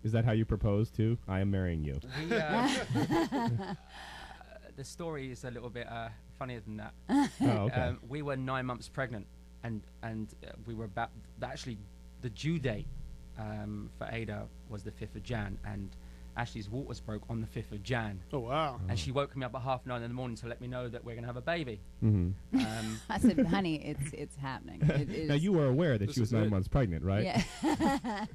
Is that how you propose too? I am marrying you. The story is a little bit funnier than that. Oh, okay. We were 9 months pregnant, and we were about actually the due date for Ada was the 5th of Jan, and Ashley's waters broke on the 5th of Jan. Oh, wow. And she woke me up at 9:30 in the morning to let me know that we're going to have a baby. Mm-hmm. I said, honey, it's happening. It is. Now, you were aware that she was 9 months pregnant, right? Yeah.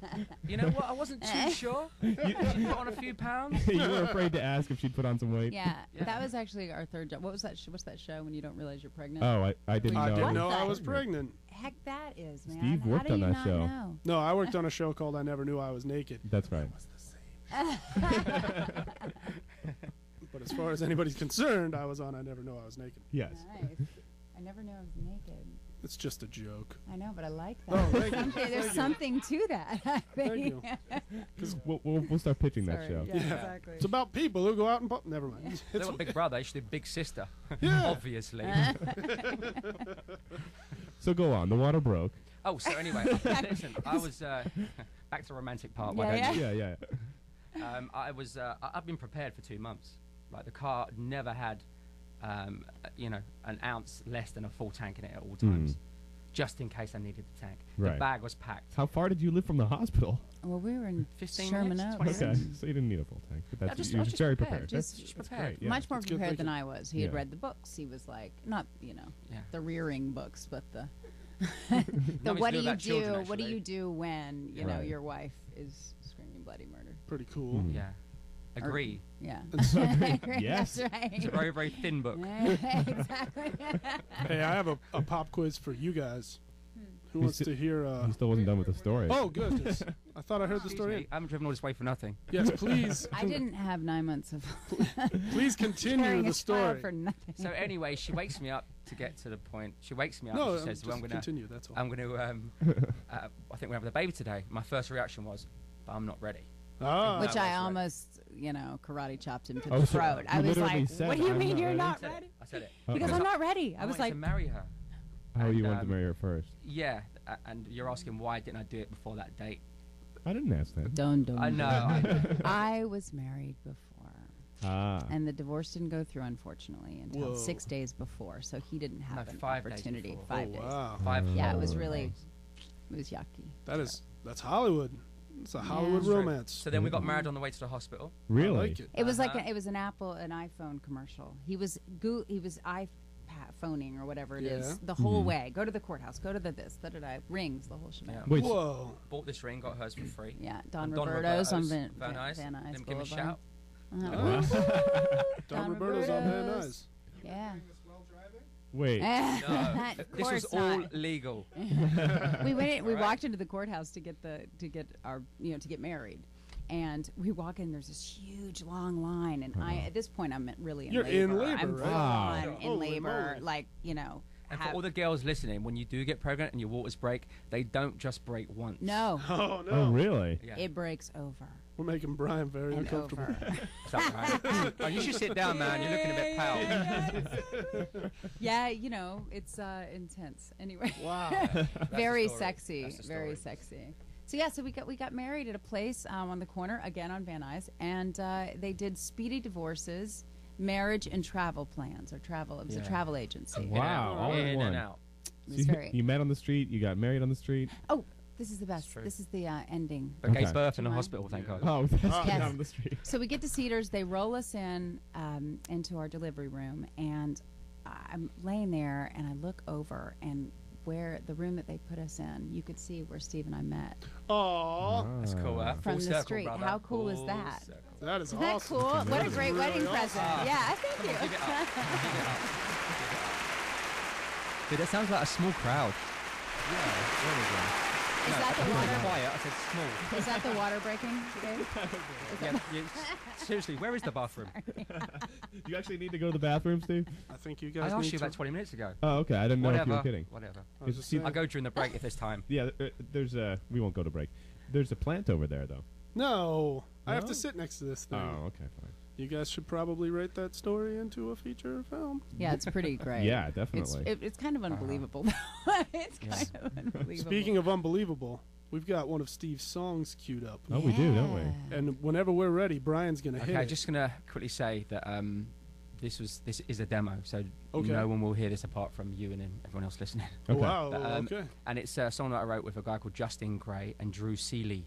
You know what? I wasn't too sure. She put on a few pounds. You were afraid to ask if she'd put on some weight? Yeah, Yeah. that was actually our third job. What was that? What's that show when you don't realize you're pregnant? Oh, I didn't know. I didn't know What I the- was pregnant. Heck, that is, man. Steve How worked do on you that not show. know? No, I worked on a show called I Never Knew I Was Naked. That's right. But as far as anybody's concerned, I was on I Never Knew I Was Naked. Yes. Nice. I never knew I was naked. It's just a joke. I know, but I like that. Oh, thank you. There's Thank you. something to that, I think. Thank you. We'll start pitching that Sorry, show. Yeah, Yeah. exactly. It's about people who go out and... Never mind. They were Big Brother. They should do Big Sister. Yeah. Obviously. So go on. The water broke. Oh, so anyway, listen. I was back to the romantic part. Why Yeah, don't you? Yeah, yeah. I've been prepared for 2 months. Like the car never had, an ounce less than a full tank in it at all times, just in case I needed the tank. Right. The bag was packed. How far did you live from the hospital? Well, we were in 15 Sherman minutes, Oaks. 20 Okay, so you didn't need a full tank. But I that's just- you I were was just very prepared. prepared. Just That's prepared. great, yeah. Much more That's good prepared than thinking. I was. He had Yeah. read the books. He was like, not, Yeah. the rearing books, but the Nothing what to do you about do? children, What do actually. you do when Right. your wife is screaming bloody murder? Pretty cool. Mhm. Yeah. Agree. Yeah, Yes. that's right. It's a very, very thin book. Exactly. Hey, I have a pop quiz for you guys. Who wants to hear... He still wasn't done with the story. Oh, goodness. I thought I heard the Excuse story. me, I haven't driven all this way for nothing. Yes, please. I didn't have 9 months of Please continue carrying the a child story. for nothing. So anyway, she wakes me up to get to the point. She wakes me up No, and she says, well, just continue, that's all. I'm going to, I think we're having a baby today. My first reaction was, but I'm not ready. Ah, Which that I was almost, karate chopped him to Oh, the so throat. I you was literally like, said, "What do you "I'm mean not you're ready?" not I said ready?" it. I said it. Because Because I'm not ready. I was wanted like, to marry her. Oh, you And, wanted to marry her first. Yeah, and you're asking why didn't I do it before that date? I didn't ask that. "Don't." I know. I was married before, Ah. and the divorce didn't go through, unfortunately, until Whoa. 6 days before. So he didn't have No, an 5 days opportunity. before. 5 oh, days. wow. Yeah, it was Oh. really, it was yucky. That's Hollywood. It's a Hollywood True. romance. So then we got married on the way to the hospital. Really? I like it. It was like Uh-huh. it was an iPhone commercial. He was iPhoning or whatever it Yeah. is the whole Mhm. way. Go to the courthouse. Go to the this. Rings the whole shebang. Yeah. Wait. Whoa. Bought this ring, got hers for free. Yeah, Don And Don Roberto's on Roberto's, Van Nuys. Van Nuys Them give me a Boulevard. shout. Nice. Don Don Roberto's on Van Roberto's. Nuys. Yeah. Wait. No, Of this was course all not. legal. We went. We Right. walked into the courthouse to get our to get married, and we walk in. There's this huge long line, and at this point I'm really in You're labor. in labor, I'm right? full Wow. on in Holy labor, moly. like And for all the girls listening, when you do get pregnant and your waters break, they don't just break once. no, Oh, no. Oh, really? Yeah. it breaks over We're making Brian very and uncomfortable. over. Is that right? Oh, you should sit down, man. You're looking a bit pale. Yeah, it's intense. Anyway, Wow. That's very the story. sexy, That's the very story. sexy. So yeah, so we got married at a place on the corner again on Van Nuys, and they did speedy divorces, marriage, and travel plans. It was a Yeah. travel agency. Wow, all in in one. and out. It So was you, very. you met on the street. You got married on the street. Oh, this is the best. true. This is the ending. But gave Okay. birth in a Mine. hospital, thank God. Oh, that's Yes. down the street. So we get to Cedars. They roll us in into our delivery room, and I'm laying there, and I look over, and where the room that they put us in, you could see where Steve and I met Aw. That's cool, huh? from Full the street. street. Brother. How cool is Full that? circle. That is Isn't that awesome. cool? What a That is great really wedding awesome. present. Yeah, thank Come on, you. give it up. Give it up. Dude, that sounds like a small crowd. Is that the water? Quiet. I said small. Is that the water breaking, Dave? Seriously, where is the bathroom? You actually need to go to the bathroom, Steve? I think you I guys asked need you to... about 20 minutes ago. Oh, okay. I didn't know if you Whatever. were kidding. Whatever. I was just See, saying. I'll go during the break if there's time. Yeah, there's a. We won't go to break. There's a plant over there, though. No. I have No? to sit next to this thing. Oh, okay, fine. You guys should probably rate that story into a feature film. Yeah, it's pretty great. Yeah, It's, definitely. it's kind of unbelievable. It's kind of unbelievable. Speaking of unbelievable, we've got one of Steve's songs queued up. Oh, we do, don't we? Yeah. And whenever we're ready, Brian's going to hit Okay, it. just gonna quickly say that this is a demo, so Okay. no one will hear this apart from you and everyone else listening. Oh, Okay. wow, But, okay. And it's a song that I wrote with a guy called Justin Gray and Drew Seeley.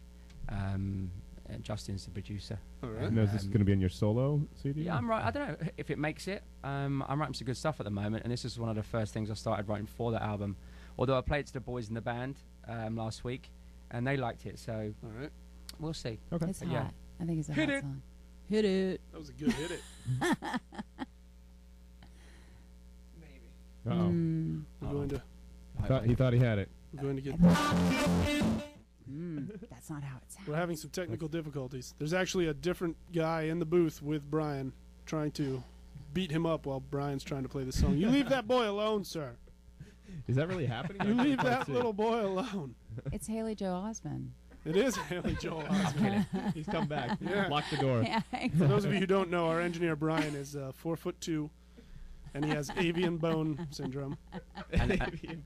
And Justin's the producer. All right. And is this going to be in your solo CD? Yeah, I'm right. I don't know if it makes it. I'm writing some good stuff at the moment, and this is one of the first things I started writing for the album. Although I played it to the boys in the band last week, and they liked it, so All right. we'll see. Okay. It's But hot. yeah. I think it's a Hit hot it. song. Hit it. That was a good hit it. Uh-oh. Mm. We're going to He thought he had it. we're going to get That's not how it sounds. we're having some technical difficulties. There's actually a different guy in the booth with Brian trying to beat him up while Brian's trying to play the song. You leave that boy alone, sir. Is that really happening? You leave Let's that see. little boy alone. It's Haley Joe Osment. It is Haley Joel Osment. He's come back. Yeah. Lock the door. Yeah, For those of you who don't know, our engineer Brian is 4'2", and he has avian bone syndrome. And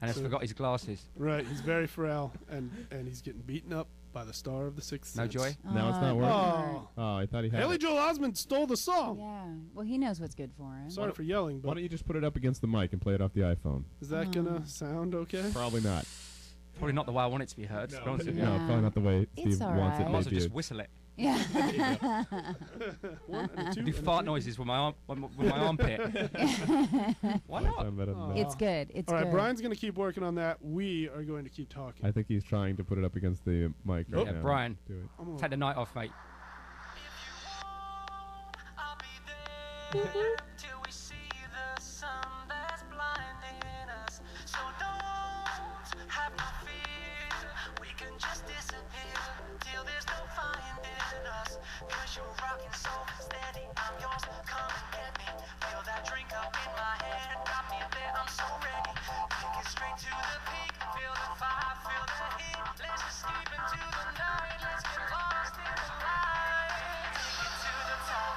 has forgot his glasses. Right, he's very frail, and he's getting beaten up by the star of the Sixth No Sense. joy. Now it's not working. Oh, Oh, I thought he had Haley it. Joel Osment stole the song. Yeah. Well, he knows what's good for him. Sorry for yelling, Why but don't you just put it up against the mic and play it off the iPhone? is that gonna sound okay? Probably not. Probably not the way I want it to be heard. To be honest with you. No, Yeah. probably not the way It's Steve all wants right. I it might as well just debuted. whistle it. Yeah. One and a two. Do and a fart three. noises with my armpit. Why not? Sound better than Oh. that. It's good. It's All right, good. Brian's gonna keep working on that. We are going to keep talking. I think he's trying to put it up against the mic right Yeah, now. Brian. Do it. I'm gonna- Take the night off, mate. Till we see the sun that's blinding us. So don't have no fear. We can just disappear till there's no finding us. Cause you're rocking so steady, I'm yours. Come and get me. Feel that drink up in my head. Got me there, I'm so ready. Take it straight to the peak. Feel the fire, feel the heat. Let's escape into the night. Let's get lost in the light. Take it to the top.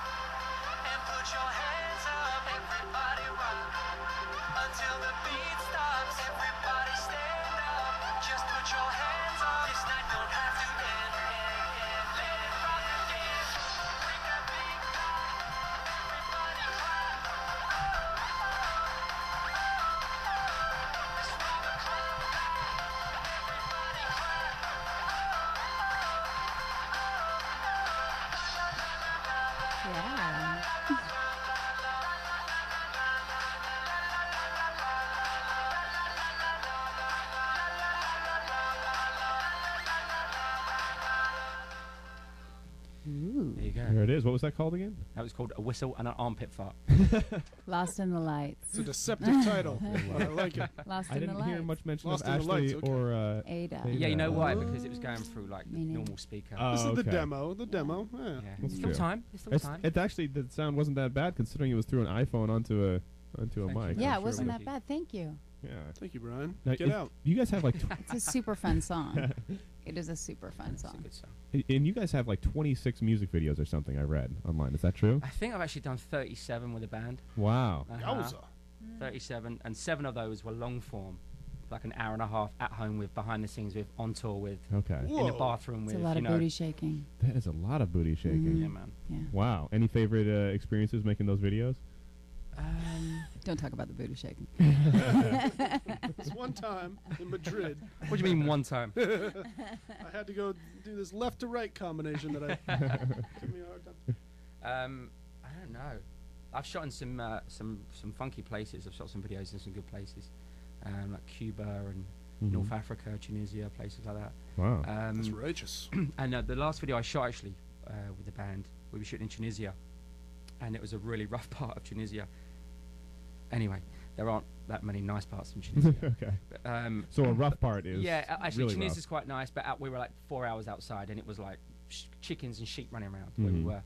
And put your hands up, everybody rock until the beat stops. Everybody stand up, just put your hands up. This night don't have to end. Let it rock again. Bring that beat back. Everybody clap. Let's roll the club back. Everybody clap. Yeah. Ooh. There you go. There it is. What was that called again? That was called A Whistle and an Armpit Fart. Lost in the lights. It's a deceptive title, but I like it. Lost I in the didn't lights. hear much mention Lost of in the Ashley lights, okay. or Ada. Ada. Yeah, you know why? Oh. Because it was going through like Meaning- normal speaker. This is the okay. demo. The demo. Yeah. Yeah. That's Still true. time. There's still It's, time. it's actually the sound wasn't that bad considering it was through an iPhone onto a Thank mic. you. I'm Yeah, sure it wasn't was- that bad. Thank you. Yeah. Thank you, Brian. Now, Get if- out. You guys have like, It's a super fun song. It is a super fun It's a song. good song. and you guys have like 26 music videos or something. I read online. Is that true? I think I've actually done 37 with a band. Wow. Yowza. 37, and 7 of those were long form, like an hour and a half at home with, behind the scenes with, on tour with, Okay. in the Whoa. bathroom It's with, a lot you of know. booty shaking. That is a lot of booty shaking. Yeah, man. Yeah. Wow. Any favorite experiences making those videos? Don't talk about the booty shaking. This one time in Madrid, What do you mean one time? I had to go do this left to right combination that I took me a hard time. I don't know. I've shot in some funky places. I've shot some videos in some good places, like Cuba and Mhm. North Africa, Tunisia, places like that. Wow. That's righteous. And the last video I shot actually with the band, we were shooting in Tunisia, and it was a really rough part of Tunisia. Anyway, there aren't that many nice parts in Tunisia. Okay. But, So a rough part is yeah, actually really Tunisia's rough. quite nice, but we were like 4 hours outside, and it was like chickens and sheep running around where we Mhm. were.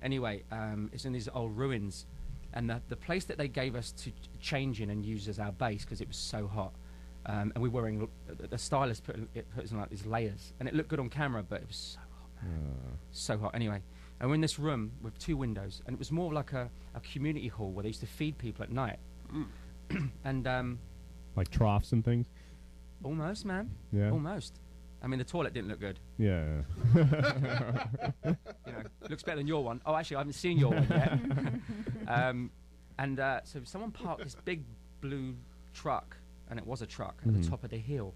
Anyway, it's in these old ruins, and the place that they gave us to change in and use as our base because it was so hot, and we were wearing the stylist put us in like these layers, and it looked good on camera, but it was so hot, man. So hot. Anyway, and we're in this room with 2 windows, and it was more like a community hall where they used to feed people at night. And Like troughs and things. almost, man, Yeah. almost. I mean, the toilet didn't look good. Yeah. You know, looks better than your one. Oh, actually, I haven't seen your one yet. So someone parked this big blue truck, and it was a truck at the top of the hill.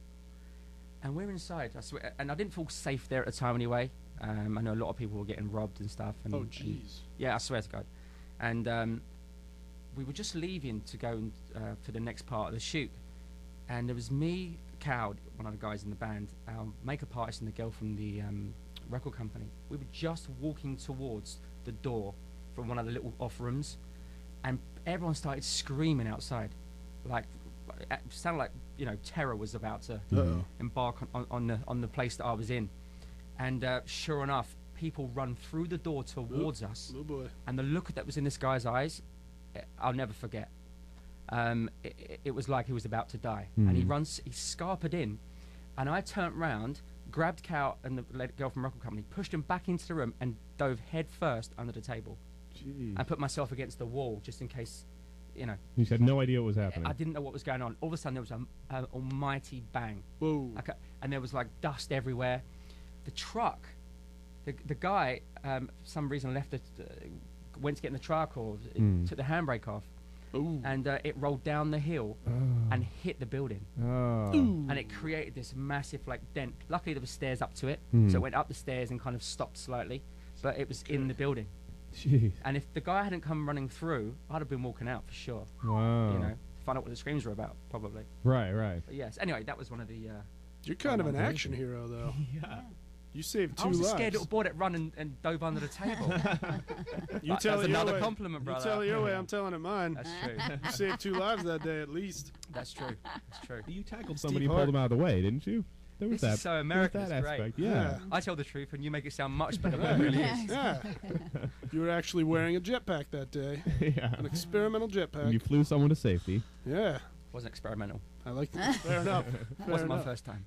And we're inside. I swear, and I didn't feel safe there at the time anyway. I know a lot of people were getting robbed and stuff. And, Oh, jeez. yeah, I swear to God. And we were just leaving to go to the next part of the shoot. And there was me, Cowd, one of the guys in the band, our makeup artist and the girl from the record company. We were just walking towards the door from one of the little off rooms, and everyone started screaming outside. Like, it sounded like, you know, terror was about to embark on the place that I was in. And sure enough, people run through the door towards us. Oh boy. And the look that was in this guy's eyes, I'll never forget. It was like he was about to die. And he scarpered in, and I turned round, grabbed Cal and the girl from record company, pushed him back into the room, and dove head first under the table. Jeez. And put myself against the wall just in case, you know. You had no idea what was happening. I didn't know what was going on. All of a sudden, there was an almighty bang. Whoa. And there was like dust everywhere. The truck, the guy, for some reason left it, went to get in the truck or took the handbrake off. Ooh. And it rolled down the hill and hit the building. Oh. And it created this massive like dent. Luckily there were stairs up to it, so it went up the stairs and kind of stopped slightly, but it was in the building. Jeez. And if the guy hadn't come running through, I'd have been walking out for sure. Wow. You know, to find out what the screams were about, probably. Right, right. But yes, anyway, that was one of the... You're kind of an action hero, though. Yeah. You saved 2 I was lives. a scared little boy that ran and dove under the table. You tell That's it your another way. compliment, brother. You tell it your way. I'm telling it mine. That's true. You saved 2 lives that day, at least. That's true. That's true. You tackled Steve somebody and Hart. pulled him out of the way, didn't you? There was This that. is so there was American, that it's great. aspect. Yeah. I tell the truth and you make it sound much better than it really is. Yeah. You were actually wearing a jetpack that day. Yeah. An experimental And jetpack. you flew someone to safety. Yeah. Wasn't experimental. I like that. Fair enough. Fair Wasn't my enough. first time.